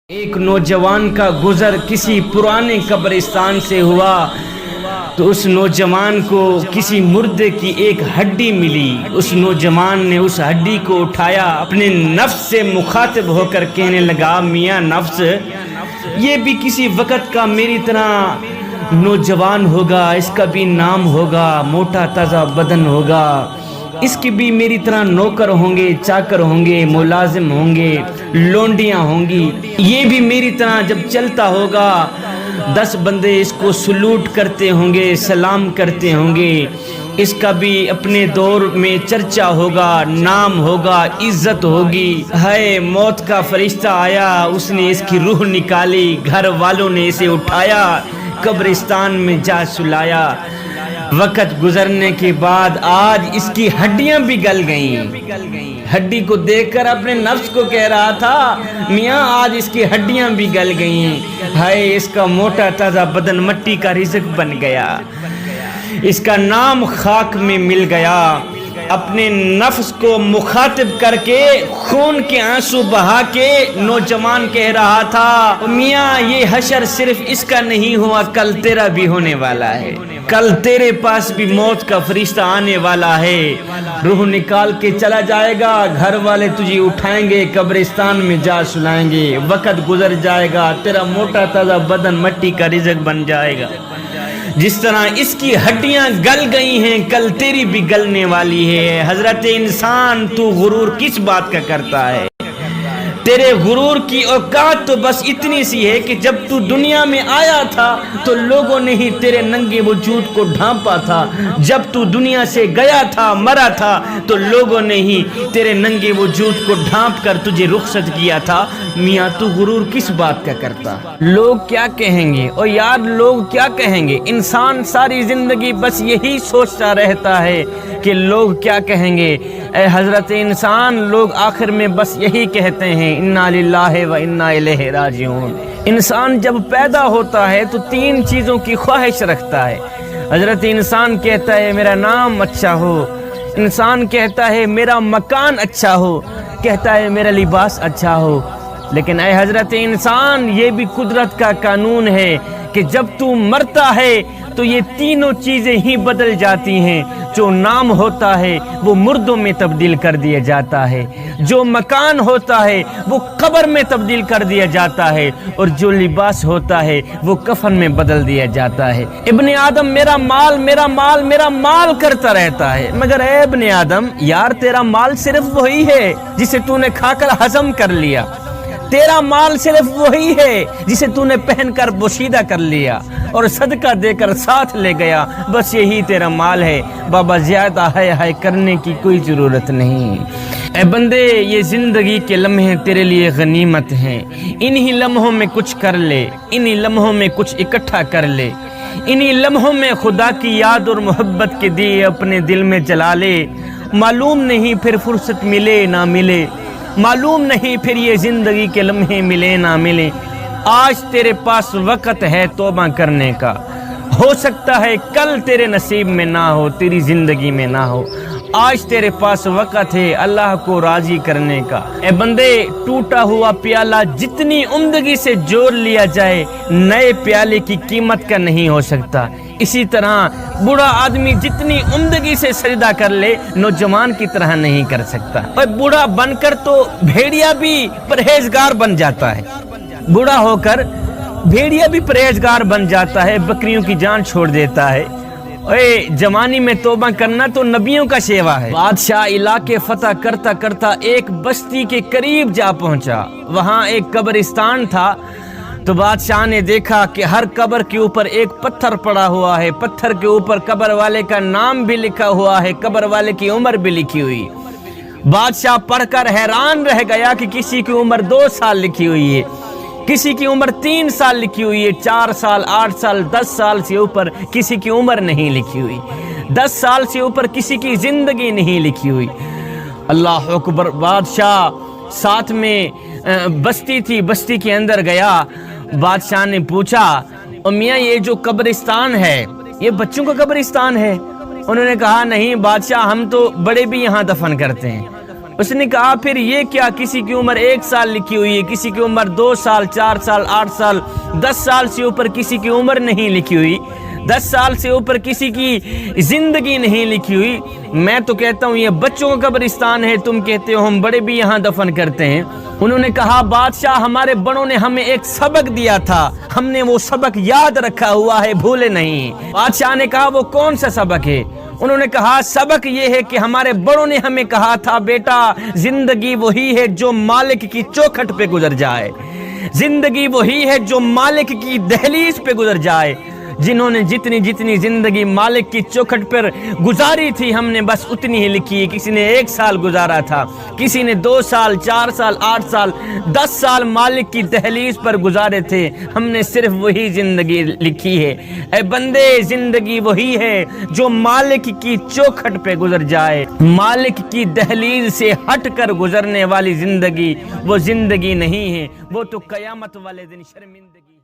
ایک نوجوان کا گزر کسی پرانے قبرستان سے ہوا تو اس نوجوان کو کسی مردے کی ایک ہڈی ملی۔ اس نوجوان نے اس ہڈی کو اٹھایا، اپنے نفس سے مخاطب ہو کر کہنے لگا، میاں نفس، یہ بھی کسی وقت کا میری طرح نوجوان ہوگا، اس کا بھی نام ہوگا، موٹا تازہ بدن ہوگا، اس کی بھی میری طرح نوکر ہوں گے، چاکر ہوں گے، ملازم ہوں گے، لونڈیاں ہوں گی، یہ بھی میری طرح جب چلتا ہوگا 10 بندے اس کو سلوٹ کرتے ہوں گے، سلام کرتے ہوں گے، اس کا بھی اپنے دور میں چرچا ہوگا، نام ہوگا، عزت ہوگی۔ ہائے موت کا فرشتہ آیا، اس نے اس کی روح نکالی، گھر والوں نے اسے اٹھایا، قبرستان میں جا سلایا۔ وقت گزرنے کے بعد آج اس کی ہڈیاں بھی گل گئیں۔ ہڈی کو دیکھ کر اپنے نفس کو کہہ رہا تھا، میاں آج اس کی ہڈیاں بھی گل گئیں، ہائے اس کا موٹا تازہ بدن مٹی کا رزق بن گیا، اس کا نام خاک میں مل گیا۔ اپنے نفس کو مخاطب کر کے خون کے آنسو بہا کے نوجوان کہہ رہا تھا، میاں یہ حشر صرف اس کا نہیں ہوا، کل تیرا بھی ہونے والا ہے، کل تیرے پاس بھی موت کا فرشتہ آنے والا ہے، روح نکال کے چلا جائے گا، گھر والے تجھے اٹھائیں گے، قبرستان میں جا سلائیں گے، وقت گزر جائے گا، تیرا موٹا تازہ بدن مٹی کا رزق بن جائے گا۔ جس طرح اس کی ہڈیاں گل گئی ہیں، کل تیری بھی گلنے والی ہے۔ حضرت انسان، تو غرور کس بات کا کرتا ہے؟ تیرے غرور کی اوقات تو بس اتنی سی ہے کہ جب تو دنیا میں آیا تھا تو لوگوں نے ہی تیرے ننگے وجود کو ڈھانپا تھا، جب تو دنیا سے گیا تھا، مرا تھا، تو لوگوں نے ہی تیرے ننگے وجود کو ڈھانپ کر تجھے رخصت کیا تھا۔ میاں تو غرور کس بات کا کرتا؟ لوگ کیا کہیں گے؟ اور یار لوگ کیا کہیں گے؟ انسان ساری زندگی بس یہی سوچتا رہتا ہے کہ لوگ کیا کہیں گے۔ اے حضرت انسان، لوگ آخر میں بس یہی کہتے ہیں، انا للہ و انا الیہ راجعون۔ انسان جب پیدا ہوتا ہے تو 3 چیزوں کی خواہش رکھتا ہے۔ حضرت انسان کہتا ہے میرا نام اچھا ہو، انسان کہتا ہے میرا مکان اچھا ہو، کہتا ہے میرا لباس اچھا ہو، لیکن اے حضرت انسان، یہ بھی قدرت کا قانون ہے کہ جب تو مرتا ہے تو یہ تینوں چیزیں ہی بدل جاتی ہیں۔ جو نام ہوتا ہے وہ مردوں میں تبدیل کر دیا جاتا ہے، جو مکان ہوتا ہے وہ قبر میں تبدیل کر دیا جاتا ہے، اور جو لباس ہوتا ہے وہ کفن میں بدل دیا جاتا ہے۔ ابن آدم میرا مال میرا مال میرا مال کرتا رہتا ہے، مگر اے ابن آدم، یار تیرا مال صرف وہی ہے جسے تو نے کھا کر ہضم کر لیا، تیرا مال صرف وہی ہے جسے تو نے پہن کر بوشیدہ کر لیا اور صدقہ دے کر ساتھ لے گیا، بس یہی تیرا مال ہے۔ بابا زیادہ ہائے کرنے کی کوئی ضرورت نہیں۔ اے بندے، یہ زندگی کے لمحے تیرے لیے غنیمت ہیں، انہی لمحوں میں کچھ کر لے، انہی لمحوں میں کچھ اکٹھا کر لے، انہی لمحوں میں خدا کی یاد اور محبت کے دیے اپنے دل میں جلا لے۔ معلوم نہیں پھر فرصت ملے نہ ملے، معلوم نہیں پھر یہ زندگی کے لمحے ملے نہ ملے۔ آج تیرے پاس وقت ہے توبہ کرنے کا، ہو سکتا ہے کل تیرے نصیب میں نہ ہو، تیری زندگی میں نہ ہو۔ آج تیرے پاس وقت ہے اللہ کو راضی کرنے کا۔ اے بندے، ٹوٹا ہوا پیالہ جتنی عمدگی سے جوڑ لیا جائے، نئے پیالے کی قیمت کا نہیں ہو سکتا۔ اسی طرح بوڑھا آدمی جتنی عمدگی سے سجدہ کر لے، نوجوان کی طرح نہیں کر سکتا۔ اور بوڑھا بن کر تو بھیڑیا بھی پرہیزگار بن جاتا ہے، بوڑھا ہو کر بھیڑیا بھی پرہیزگار بن جاتا ہے، بکریوں کی جان چھوڑ دیتا ہے۔ اے جوانی میں توبہ کرنا تو نبیوں کا شیوا ہے۔ بادشاہ علاقے فتح کرتا کرتا ایک بستی کے قریب جا پہنچا، وہاں ایک قبرستان تھا۔ تو بادشاہ نے دیکھا کہ ہر قبر کے اوپر ایک پتھر پڑا ہوا ہے، پتھر کے اوپر قبر والے کا نام بھی لکھا ہوا ہے، قبر والے کی عمر بھی لکھی ہوئی۔ بادشاہ پڑھ کر حیران رہ گیا کہ کسی کی عمر 2 سال لکھی ہوئی ہے، کسی کی عمر 3 سال لکھی ہوئی ہے، 4 سال 8 سال 10 سال سے اوپر کسی کی عمر نہیں لکھی ہوئی، 10 سال سے اوپر کسی کی زندگی نہیں لکھی ہوئی۔ اللہ اکبر۔ بادشاہ ساتھ میں بستی تھی، بستی کے اندر گیا۔ بادشاہ نے پوچھا، میاں یہ جو قبرستان ہے یہ بچوں کا قبرستان ہے؟ انہوں نے کہا نہیں بادشاہ، ہم تو بڑے بھی یہاں دفن کرتے ہیں۔ اس نے کہا پھر یہ کیا، کسی کی عمر 1 سال لکھی ہوئی ہے، کسی کی عمر 2 سال 4 سال 8 سال 10 سال سے اوپر کسی کی عمر نہیں لکھی ہوئی، 10 سال سے اوپر کسی کی زندگی نہیں لکھی ہوئی۔ میں تو کہتا ہوں یہ بچوں کا قبرستان ہے، تم کہتے ہو ہم بڑے بھی یہاں دفن کرتے ہیں۔ انہوں نے کہا بادشاہ ہمارے بڑوں نے ہمیں ایک سبق دیا تھا، ہم نے وہ سبق یاد رکھا ہوا ہے، بھولے نہیں۔ بادشاہ نے کہا وہ کون سا سبق ہے؟ انہوں نے کہا سبق یہ ہے کہ ہمارے بڑوں نے ہمیں کہا تھا بیٹا زندگی وہی ہے جو مالک کی چوکھٹ پہ گزر جائے، زندگی وہی ہے جو مالک کی دہلیز پہ گزر جائے۔ جنہوں نے جتنی زندگی مالک کی چوکھٹ پر گزاری تھی ہم نے بس اتنی ہی لکھی ہے۔ کسی نے 1 سال گزارا تھا، کسی نے 2 سال 4 سال 8 سال 10 سال مالک کی دہلیز پر گزارے تھے، ہم نے صرف وہی زندگی لکھی ہے۔ اے بندے زندگی وہی ہے جو مالک کی چوکھٹ پہ گزر جائے، مالک کی دہلیز سے ہٹ کر گزرنے والی زندگی وہ زندگی نہیں ہے، وہ تو قیامت والے دن شرمندگی